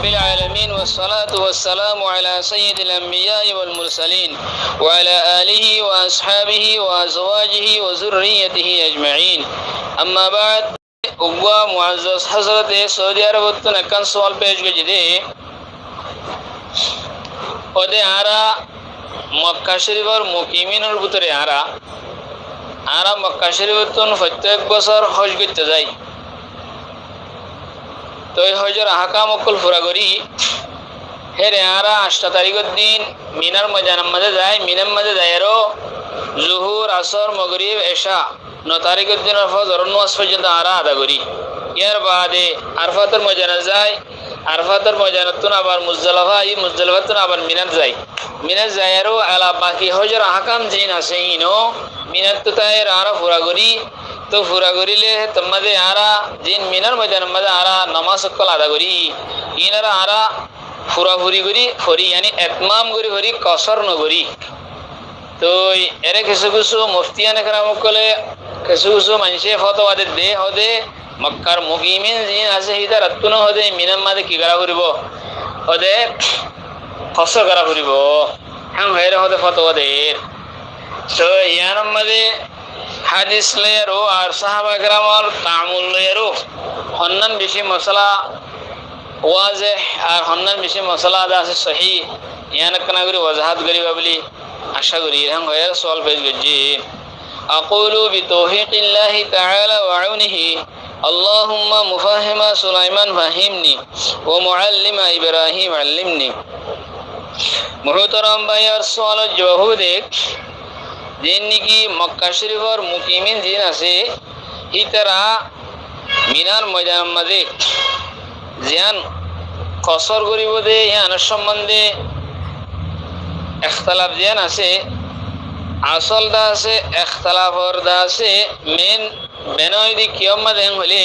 العالمين والصلاة والسلام على سيد الأنبياء والمرسلين وعلى آله وأصحابه وأزواجه وذريته أجمعين أما بعد أبوا معزز حضرت سعودي عرب نكان سوال پیش گجدے ওদে আরা মক্কা শরীফের মুকিমিনের ভিতরে আরা মক্কা শরীফতন প্রত্যেক বছর হজ করতে যাই তো এই হজের আহকাম অকল পুরা করি হেরে আরা 8 তারিখের দিন মিনার ময়দানের মাঝে যায় মিনার মাঝে যায় আরো জুহুর আসর মাগরিব এশা 9 তারিখের দিনের ফজর নামাজ পর্যন্ত আরা আদা করি এর বাদে আরফাতের ময়দানে যায় আরফাতের ময়দানতন আবার মুজদালিফাতন আবার মিনাত যায় আরো আলা বাকি হজের আহকাম জিন আছে ইনো মিনাত তো তাই আরা পুরা করি তো পুরা করিলে তোমাদের আরা জিন মিনার ময়দানের মাঝে আরা নামাজ সকল আদা করি ইনারা আরা ফুরাফুরি করি yani এতমাম করি কসর নগরি তো এরে কিছু মুফতিয়ানে কেরাম কলে কিছু মানুষে ফতোয়া দে হদে মক্কার মুকিমিন জিন আছে হিদার আত্তুন হদে মিনার মাঝে কি করা করিব হদে কসর করা করিব হ্যাঁ হেরে হদে ফতোয়া দে তো ইয়ার মাঝে হাদিস লয়ারো আর সাহাবা কেরামর তামুল লয়ারো হন্নান বেশি মশলা ওয়াজেহ আর হন্নান বেশি মশলা আদা আছে সহি ইয়ানক না করি ওয়াজাহাত করিবা বলি আশা করি হ্যাঁ হেরে সওয়াল পেশ গজি আকুলু বিতৌফিকিল্লাহি তাআলা ওয়া আউনিহি اللهم مفهم سليمان فهمني ومعلم ابراهيم علمني محترم ভাইয়ার সওয়ালের জবাব দেখ যেন নাকি মক্কা শরীফের মুকিমিন জিন আছে ইতারা মিনার ময়দানের মাঝে জিয়ান কসর করিব দে ইয়ানের সম্বন্ধে ইখতিলাফ জিয়ান আছে আসল দা আছে ইখতিলাফর দা আছে মেন বেনয়দি কিয়ম মাঝে হলে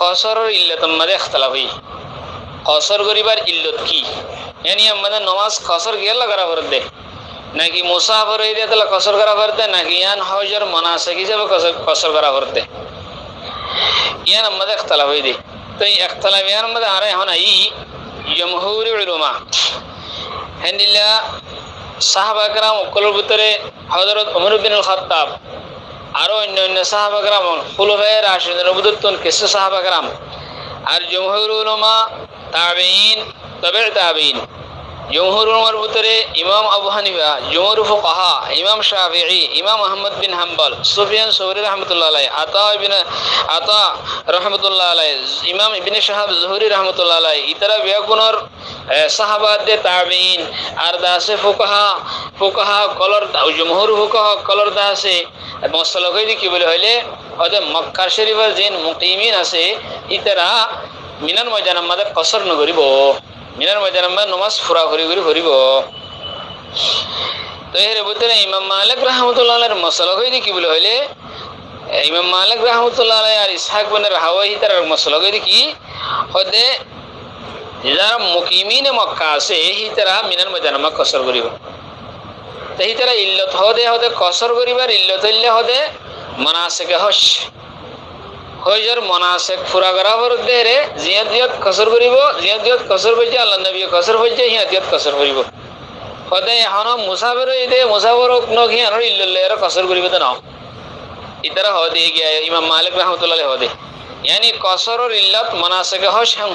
কসরের ইল্লতর মাঝে ইখতিলাফ হই কসর করিবার ইল্লত কি यानी আমাদের নামাজ কসর গেলা করা করতে নাকি মুসাফির হইলে তাহলে কসর করা করতে নাকি ইয়ান হজের মানাসিক হিসেবে কসর করা করতে ইয়ান আমাদের ইখতিলাফ হই দে তো এই ইখতিলাফ ইয়ান আমাদের আরে এখন আই জমহুরি উলামা হানিলা সাহাবা کرام ওকলের ভিতরে হযরত ওমর ইবনে খাত্তাব আরো অন্য সাহাবা کرام খুলাফায়ে রাশিদিনের ভিতর কিছু সাহাবা کرام আর জমহুর উলামা তাবেঈন তাবে' তাবেঈন জমহুর উলামার ভিতরে ইমাম আবু হানিফা জমহুর ফুকাহা ইমাম শাফিঈ ইমাম আহমদ বিন হাম্বল সুফিয়ান সৌরি রাহমাতুল্লাহ আলাইহি আতা রাহমাতুল্লাহ আলাইহি ইমাম ইবনে শাহাব যুহরি রাহমাতুল্লাহ আলাইহি ইতারা বেগুনর সাহাবাদে তাবেঈন আর দাসে ফুকাহা কলর জমহুর ফুকাহা কলর দাসে মসলা কই কি বলে হইলে ওদে মক্কা শরীফের জিন মুকিমিন আছে ইতারা মিনার ময়দানের মাঝে কসর নগরিব মিনার ময়দানের মাঝে নামাজ ফুরা করিব তো এর ভিতরে ইমাম মালিক রাহমাতুল্লাহ আলাইহির মসলা কই কি বলে হইলে ইমাম মালিক রাহমাতুল্লাহ আলাইহি আর ইসহাক বিন রাহওয়হি তার মসলা কই কি হদে যারা মুকিমিন মক্কা আছে হিতারা মিনার ময়দানের মাঝে কসর করিব তো হিতারা ইল্লত হদে কসর করিবার ইল্লত হইলে হদে মানাসিক হজের মানাসিক পুরা করা পড়তে রে জিয়াদিয়ত কসর করিব জিয়াদিয়ত কসর বইছে আল্লাহ নবী কসর বইছে হিয়াদিয়ত কসর করিব হদে এখন মুসাফির হইতে মুসাফির নকি আনর ইল্লাল্লাহর কসর করিব তো না ইতারা হদে গিয়া ইমাম মালিক রাহমাতুল্লাহ আলাইহি হদে यानी কসরর ইল্লত মানাসিক হজ হং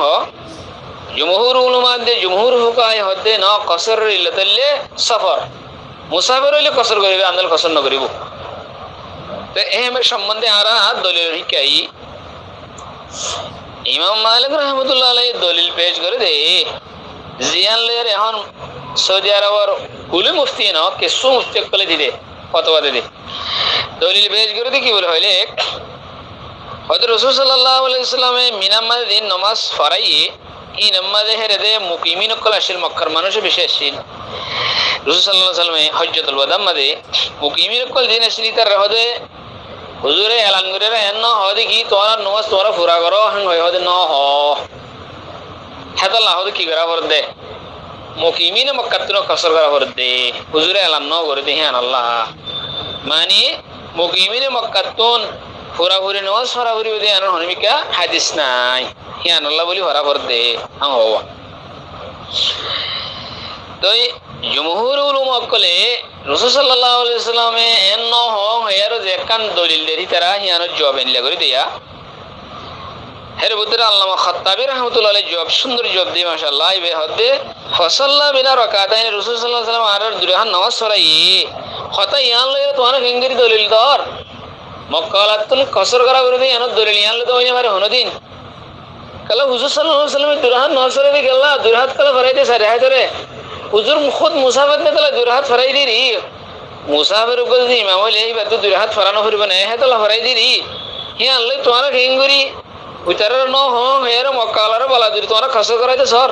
জমহুর উলামা দে জমহুর ফুকাহা হদে না কসরর ইল্লত হইলে সফর মুসাফির হইলে কসর করিবে আন্দল কসর ন করিব তো এহেমের সম্বন্ধে আরা দলিল হিকাই ইমাম মালিক রাহমাতুল্লাহ আলাইহি দলিল পেশ করে দে জিয়ান লের এখন সৌদি আরবের কুলি মুফতি না কিছু মুফতি কলে দিদে ফতোয়া দে দলিল পেশ করে দে কি বলে হইলে হযরত রাসূল সাল্লাল্লাহু আলাইহি ওয়াসাল্লামে মিনার মাঝে দিন নামাজ পড়াইয়ে এই নামাজে হেরে দে মুকিমিন কল আসিল মক্কার মানুষ বিশেষ ছিল রাসূল সাল্লাল্লাহু আলাইহি ওয়াসাল্লামে হজ্জাতুল ওয়াদা মাঝে মুকিমিন কল দিন আসিল তার হদে হুজুরে এলান করে এন্ন হদে কি তোরা নামাজ তোরা পুরা করো হং হদে ন হ হেতাল্লাহ হদে কি করা পড়দে মুকিমিন মক্কাতুন কসর করা পড়দে হুজুরে এলান ন করে দে হ্যাঁ আল্লাহ মানে মুকিমিন মক্কাতুন ফুরাফুরি নামাজ ফরাফুরি বলে আনার হনিমিকা হাদিস নাই হিয়ান আল্লাহ বলি ফরাফর দে আম হওয়া তো জমহুর উলামা কলে রাসূল সাল্লাল্লাহু আলাইহি সাল্লামে এন হং হের যে কান দলিল দেরি তারা হিয়ানো জবাব এনলা করে দিয়া হের ভিতরে আল্লামা খাত্তাবী রাহমাতুল্লাহ আলাইহি জবাব সুন্দর জবাব দিয়ে মাশাআল্লাহ ইবে হদে ফসাল্লা বিনা রাকাতাইন রাসূল সাল্লাল্লাহু আলাইহি সাল্লাম আর দুরহান নামাজ পড়াই হতা ইয়ান লয় তোমার কেঙ্গরি দলিল দর মক্কালাতুল কসর করা করে দিয়ে এন দলিল ইয়ান লয় তো ওই মারে হনদিন কালা হুজুর সাল্লাল্লাহু আলাইহি সাল্লাম দুরহান নামাজ পড়াই গেল দুরহাত কালা ফরাইতে সারে হায় ধরে হুজুর খুদ মুসাফির নে তালা দুরহাত ফরাই দিরি মুসাফির উপর যদি ইমাম হইলে এই বাদ দুরহাত ফরানো হইব না হে তালা ফরাই দিরি ইয়ান লয় তোমার কেঙ্গরি উতারের ন হং হের মক্কালার বলা দিরি তোমার কসর করাইতে সর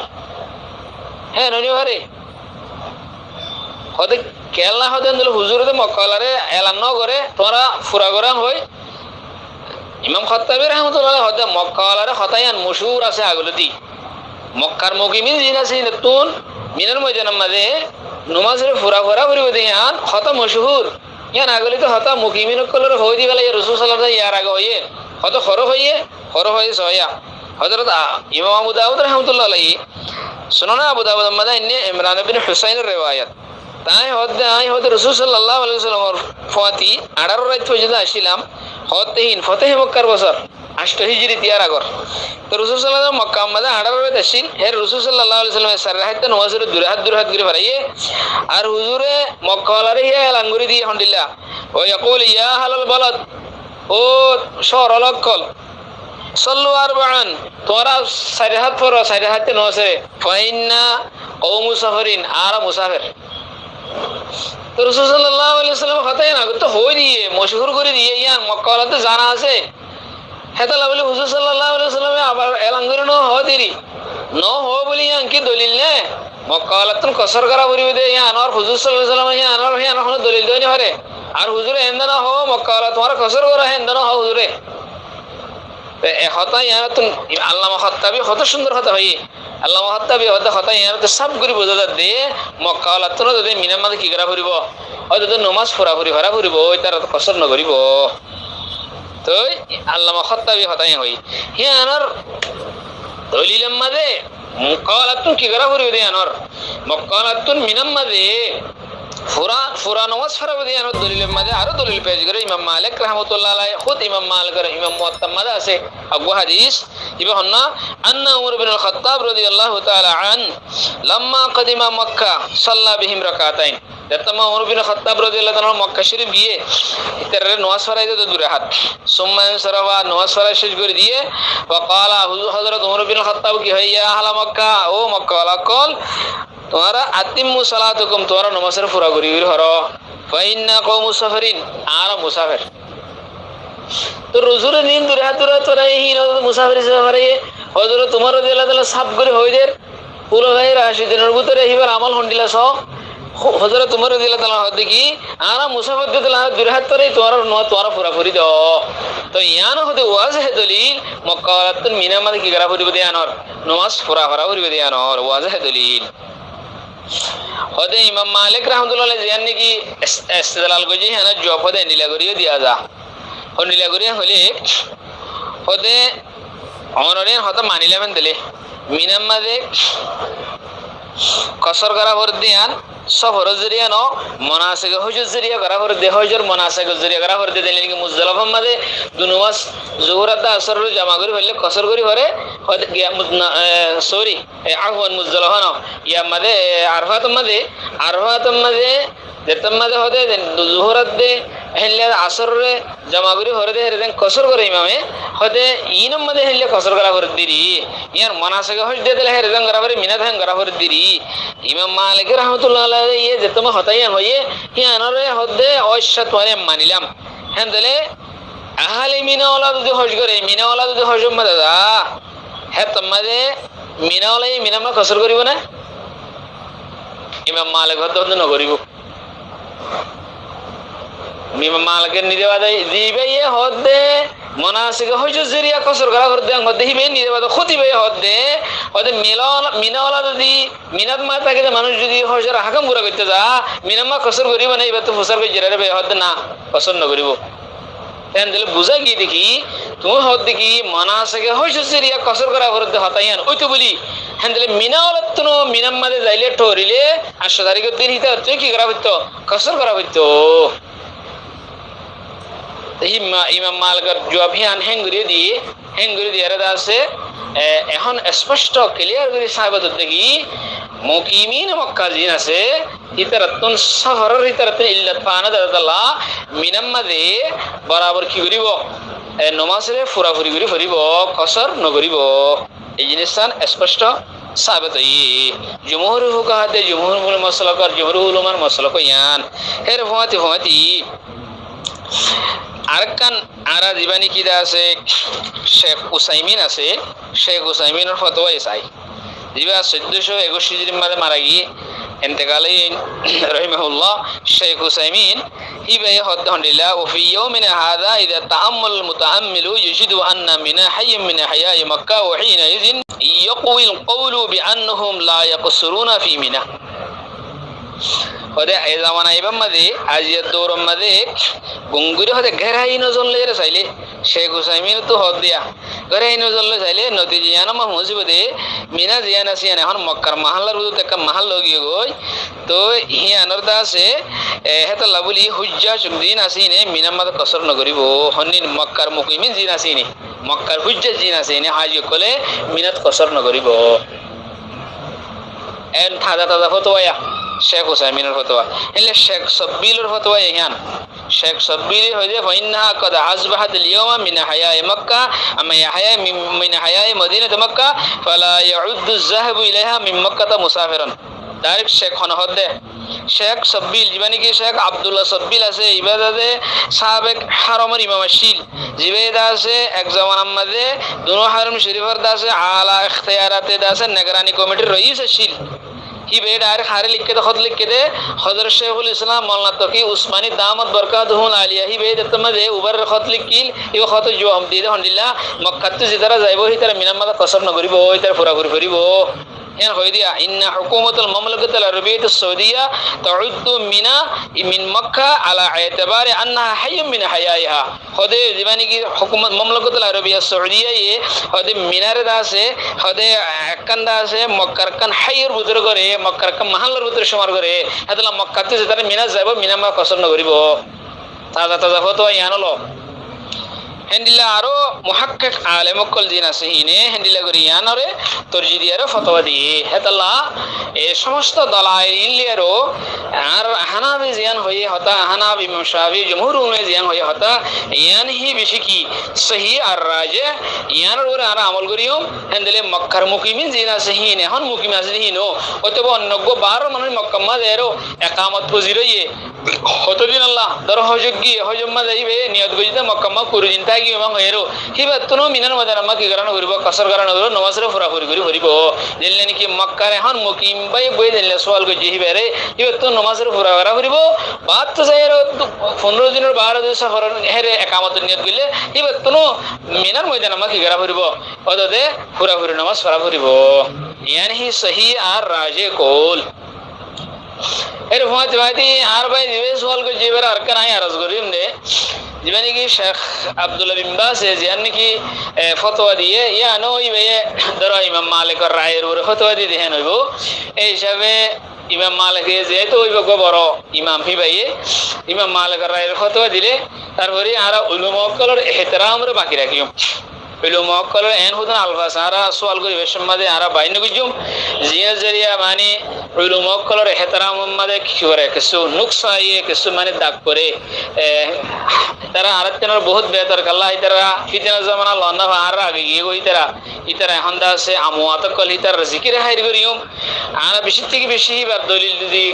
হ্যাঁ ননি ভারে হতে কেলা হতে হুজুরতে মক্কালারে এলান ন করে তোমরা ফুরা করা হয় ইমাম খাত্তাবী রাহমাতুল্লাহ হতে মক্কালারে হতায়ান মশহুর আছে আগলতি মক্কার মুকিমিন জিন আছে নতুন মিনার ময়দানের মাঝে নমাজের ফুরা ফুরা করিব দিয়ান হতা মশহুর ইয়ান আগলিতে হতা মুকিমিন কলর হই দিবেলা রাসূল সাল্লাল্লাহু আলাইহি ইয়ার আগে হইয়ে হত খর হইয়ে সয়া হযরত ইমাম আবু দাউদ রাহমাতুল্লাহ আলাইহি সুনান আবু দাউদ মাদা ইন্নে ইমরান ইবনে হুসাইনের রিওয়ায়াত তাই হতে রাসূল সাল্লাল্লাহু আলাইহি ওয়াসাল্লামের ফাতি 18 রাত পর্যন্ত আসিলাম হতেহিন ফতেহ মক্কার বছর 8 হিজরি তিয়ার আগর তো রাসূল সাল্লাল্লাহু আলাইহি মক্কা মাদা 18 রাত আসিল হে রাসূল সাল্লাল্লাহু আলাইহি ওয়াসাল্লামের সারাহাতে নওয়াজের দুরহাত করে ফরাইয়ে আর হুজুরে মক্কালারে ইয়া লাঙ্গুরি দিয়ে হন্ডিল্লা ও ইয়াকুল ইয়া হালাল বালাদ ও শহরলকল সল্লু আরবাআন তোরা সারাহাত পড়ো সারাহাতে নওয়াজে ফাইন্না কওম মুসাফিরিন আর মুসাফির তো রাসূল সাল্লাল্লাহু আলাইহি ওয়াসাল্লাম কথাই না তো হই দিয়ে মশহুর করে দিয়ে ইয়ান মক্কালাতে জানা আছে হেতালা বলে হুজুর সাল্লাল্লাহু আলাইহি ওয়াসাল্লামে আবার এলান করে ন হদিরি ন হ বলি ইয়ান কি দলিল নে মক্কালাতুন কসর করা পরিবে দে ইয়ান আর হুজুর সাল্লাল্লাহু আলাইহি ওয়াসাল্লাম ইয়ান আর ইয়ান কোন দলিল দেনি পারে আর হুজুরে এন্দনা হ মক্কালাত তোমার কসর করা এন্দনা হ হুজুরে তে এ হতা ইয়াতুন আল্লামা খাত্তাবী কত সুন্দর কথা হই আল্লামা খাত্তাবী হতা ইয়ান তো সব করে বোঝা দে মক্কালাতুন যদি মিনার মাঝে কি করা পরিব হয়তো তো নমাজ পড়া পরিব ওই তার কসর ন করিব তো আল্লামা খাত্তাবী হতাই হই হিয়ানর দলিলের মাঝে মক্কালাতুন কি করা পরিব দিয়ানর মক্কালাতুন মিনার মাঝে ফুরা নামাজ পড়াবে দিয়ানর দলিলের মাঝে আরো দলিল পেশ করে ইমাম মালিক রাহমাতুল্লাহ আলাইহি খুদ ইমাম মালিক ইমাম মুওয়াত্তা মাঝে আছে আবু হাদিস ইবা হন্না আন্না উমর ইবনে খাত্তাব রাদিয়াল্লাহু তাআলা আন লাম্মা কদিমা মক্কা সাল্লা বিহিম রাকাতাইন দতমা উমর ইবনে খাত্তাব রাদিয়াল্লাহু তাআলা মক্কা শরীফ গিয়ে ইতারে নামাজ পড়াইতে তো দূরে হাত সুম্মান সরাওয়া নামাজ পড়া শেষ করে দিয়ে ওয়াকালা হযরত উমর ইবনে খাত্তাব কি হইয়া আহলা মক্কা ও মক্কা ওয়ালা কল তোমরা আতিম্মু সালাতুকুম তোমরা নামাজের পুরা করি হরো ফাইন্না কওম মুসাফিরিন আর মুসাফির তো রসুলের নিন দূরে হাত তোরা এই মুসাফির হিসেবে হযরত উমর রাদিয়াল্লাহু তাআলা সাফ করে হইদের পুরো ভাই রাশিদিনের ভিতরে হিবার আমল হন্ডিলা সহ হযরত উমর রাদিয়াল্লাহু তাআলা হদ কি আর মুসাফির দিলা দূরে হাত তোরে তোরা পুরা করি দাও তো ইয়ান হতে ওয়াজ হে দলিল মক্কাতুন মিনা মানে কি করা পড়িবে দিয়ানর নামাজ পুরা করা পড়িবে দিয়ানর ওয়াজ হে দলিল হদে ইমাম মালিক রাহমাতুল্লাহ আলাইহি জানি কি ইস্তেদলাল কইজি হনা জব হদে নিলা করিও দিয়া যা হনিলা করিয়া হলে হদে অনরে হতা মানিলামেন দিলে মিনাম মাঝে কসর করা ভর দিয়ান সফর জরিয়া ন মনাসিক হুজুর জরিয়া করা ভর দে হুজুর মনাসিক জরিয়া করা ভর দে দিলে কি মুজদালিফা মাঝে দুনুমাস জোহরাত আসর জামা করি হলে কসর করি ভরে হদে গিয়া সরি আহওয়ান মুজদালিফা ন ইয়া মাঝে আরফাত মাঝে যেতাম মাঝে হদে জোহরাত দে হেলে আসর রে জামা করি ভরে দে হেরে কসর করে ইমামে হদে ইনম মাঝে হেলে কসর করা ভর দিরি ইয়ার মনাসিক হুজ দে দিলে হেরে করা ভরে মিনাত হেন করা ভর দিরি ইমাম মালিক রাহমাতুল্লাহ আলাইহি ইয়ে যেতম হতাইয়ান হইয়ে হিয়ানরে হদে ঐশা তোরে মানিলাম হেন দিলে আহলে মিনাওয়ালা যদি হজ করে মিনাওয়ালা যদি হজ মাদা হে তোমাদে মিনাওয়ালা মিনামা কসর করিব না ইমাম মালিক হদ ন করিব ইমাম মালিকের নিদেবাদাই দিবে হদে মনাসিক হুজ জরিয়া কসর করা ভর দে হদে হিবে নিদেবাদা খতিবে হদে মিনাওয়ালা যদি মিনাত মা থাকে মানুষ যদি হজের হাকাম পুরা করতে যা মিনামা কসর করিব না এবার তো ফসর করে জেরারে হদে না কসর ন করিব তেন দিলে বুঝা গিয়ে দেখি তুমি হত দেখি মানা সকে হইছো সিরিয়া কসর করা ভরতে হতাইয়ান ওই তো বলি হ্যাঁ দিলে মিনা অলত্তনো মিনাম মাঝে যাইলে ঠরিলে 8 তারিখের দিন হিতা তুই কি করা হইতো কসর করা হইতো ইমাম মালিকের জবাব হিয়ান হেঙ্গুরি দিয়ে আছে এখন স্পষ্ট ক্লিয়ার করে সাহাবাত দেখি মুকিমিন মক্কা জিন আছে ইতারাতুন শহরের ইতারাতুন ইল্লাত ফানা দাদাল্লাহ মিনাম মাঝে বরাবর কি করিব নমাজে ফুরাফুরি করে ফুরিব কসর নকরিব এই জিনিসটান স্পষ্ট সাবিত জুমহুর ফুকাহাতে জুমহুর মাসলাকার জুমহুর উলামার মাসলাক ইয়ান এর ফমাতি আরকান আরা জীবানী কিদা আছে শেখ উসাইমিন আছে শেখ উসাইমিনের ফতোয়া চাই জিবা 1461 হিজরির মাঝে মারা গিয়ে انتقالي رحمه الله شيخ حسين هي حد الله وفي يومنا هذا اذا تامل المتامل يجد ان من حي من احياء مكه وحينئذ يقوي القول بانهم لا يقصرون في منى হদে এই জামানা ইবাম মাঝে আজিয়ার দৌরম মাঝে গঙ্গুরে হদে ঘেরাই নজর লে চাইলে শেখ হুসাইমিন তো হদ দিয়া ঘেরাই নজর লে চাইলে নদী জিয়ান মা মুসিবতে মিনা জিয়ান আসিয়ান এখন মক্কার মাহাল্লার বুঝতে একটা মাহাল লগিয়ে গই তো হিয়ানর দাসে হেতা লাবুলি হুজ্জা চুকদিন আসিনে মিনা মাঝে কসর নকরিব হনিন মক্কার মুকিমিন জিন আসিনে মক্কার হুজ্জা জিন আসিনে হাজি কলে মিনাত কসর নকরিব এন তাজা ফতোয়া শেখ হুসাইমিনের ফতোয়া এলে শেখ সাব্বিলের ফতোয়া ইহান শেখ সাব্বিলি হইছে ফাইন্নাহা কদ আসবাহাত আল-ইয়াওমা মিন হায়ায়ে মক্কা আম্মা ইয়াহয়া মিন হায়ায়ে মদিনাত মক্কা ফালা ইয়াউদ্দু আয-যাহাবু ইলাইহা মিন মক্কাতা মুসাফিরান ডাইরেক্ট শেখ হনহদে শেখ সাব্বিল জীবানী কি শেখ আব্দুল্লাহ সাব্বিল আছে ইবাদাতে সাবেক হারমের ইমাম আশিল জিবেদা আছে এক জামানার মাঝে দুনো হারম শরীফের দাসে আলা ইখতিয়ারাতে দাসে নিগরানি কমিটির রইস আশিল কি বেড আর খারে লিখকে তো খত লিখকে দে হযরত শেখুল ইসলাম মাওলানা তকি উসমানী দামত বরকাতুহুল আলিয়া হি বেদ তমদে উবার খত লিখিল ই খত জবাব দিলে আলহামদুলিল্লাহ মক্কা তে যেতারা যাইবো হিতারা মিনাম্মাদা কসর ন করিব ইতার পুরাপুরি করিব এন হই দিয়া ইন্না হুকুমাতুল মামলাকাতুল আরবিয়াতুস সৌদিয়া তাউদ্দু মিনা মিন মক্কা আলা ইতিবারি আন্নাহা হাইয়ুম মিন হায়াইহা হদে জীবানী কি হুকুমত মামলাকাতুল আরবিয়া সৌদিয়া হদে মিনারে দাসে হদে কান্দা আছে মক্কার কান হাইয়ের ভিতর করে মক্কার কান মাহাল্লার ভিতর সমার করে হেতলা মক্কাতে যেতারা মিনা যাইবো মিনামা কসর ন করিব তাজা ফতোয়া ইয়ানলো হেন্ডিলা আরো মুহাক্কিক আলেম কল দিন আছে হিনে হেন্ডিলা করি ইয়ানরে তরজি দিয়ারো ফতোয়া দিয়ে হেতাল্লা এই সমস্ত দলাইল ইনলিয়ারো আর হানাবি জিয়ান হয়ে হতা হানাবি ইমাম শাফি জমহুর উলমা জিয়ান হয়ে হতা ইয়ান হি বেশি কি সহি আর রাজে ইয়ানর ওরে আর আমল করিও হেন্দিলে মক্কার মুকিমিন জিন আছে হিনে হন মুকিম আছে হিনো অতব অন্যগো 12 মানে মক্কা মাদেরো একামত পজিরয়ে হতদিন আল্লাহ দর হজগি হজম্মা যাইবে নিয়ত গজিতে মক্কা মা কুরদিন তাগি ইমাম হয়েরো হিবা তুনো মিনার মদান আমা কি করানো করিব কসর করানো করিব নমাজরে ফুরাফুরি করি করিব দিলনে কি মক্কার এখন মুকিম বাই বই দিলে সওয়াল গজি হিবারে হিবা তো নমাজরে ফুরা করা করিব বাত তো যাইরো 15 দিনের 12 দিন সফর হেরে একামত নিয়ত গইলে হিবা তুনো মিনার মদান আমা কি করা করিব ওদতে ফুরাফুরি নমাজ পড়া করিব ইয়ানি সহি আর রাজে কোল এর ফতে ভাইতি আর ভাই দিবে সওয়াল গজি হিবারে আর কানাই আরজ করিম দে জীবানী কি শেখ আব্দুল্লাহ বিন বাস জিয়ানি কি ফতোয়া দিয়ে ইয়া নই বে ধরো ইমাম মালিকের রায়ের উপরে ফতোয়া দিয়ে দেন হইব এই হিসাবে ইমাম মালিক যেহেতু হইব গো বড় ইমাম হি ভাই ইমাম মালিকের রায়ের ফতোয়া দিলে তারপরে আর উলুমা কলর ইহতিরামরে বাকি রাখিও উলুমা কলর এন হুদান আলফাস আর সওয়াল করি বেশমাদে আর বাইন গুজুম জিয়া জরিয়া মানে উলুমা কলর ইহতিরাম মাদে কি করে কিছু নুকসাইয়ে কিছু মানে দাগ করে তারা আরতেনার বহুত বেহতর কাল্লা ইতারা ফিতনা জামানা লন্না আর আগে গিয়ে গই তারা ইতারা এখন দা আছে আমওয়াত কল ইতার জিকির হাইর করিম আর বেশি থেকে বেশি বার দলিল যদি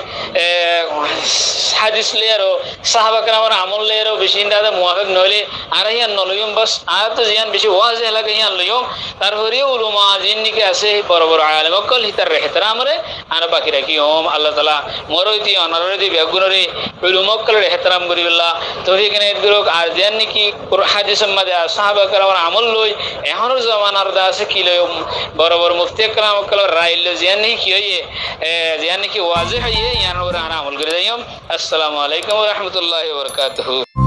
হাদিস লেয়ারো সাহাবা کرامর আমল লেয়ারো বেশি ইনদা মুওয়াফিক নইলে আর হিয়ান নলয়ম বাস আর তো জিয়ান বেশি ওয়াজ এলাকা হিয়ান লয়ম তারপরে উলামা জিন্নিকে আছে বড় বড় আলেম কল ইতার ইহতিরামরে আর বাকি রাখিম আল্লাহ তাআলা মরইতি অনরদি বেগুনরে উলামা কলের ইহতিরাম করিবিল্লাহ তৌফিক নে দুরক আর জিয়ানি কি হাদিস মধ্যে সাহাবা کرامর আমল লই এখনৰ জামানার দা আছে কি লয়ম বড় বড় মুফতি کرام কল রাইল জিয়ানি কি হইয়ে জিয়ানি কি ওয়াজে হইয়ে ইয়ান ওরা আমল করে যাইম আসসালামু আলাইকুম ওয়া রাহমাতুল্লাহি ওয়া বারাকাতুহু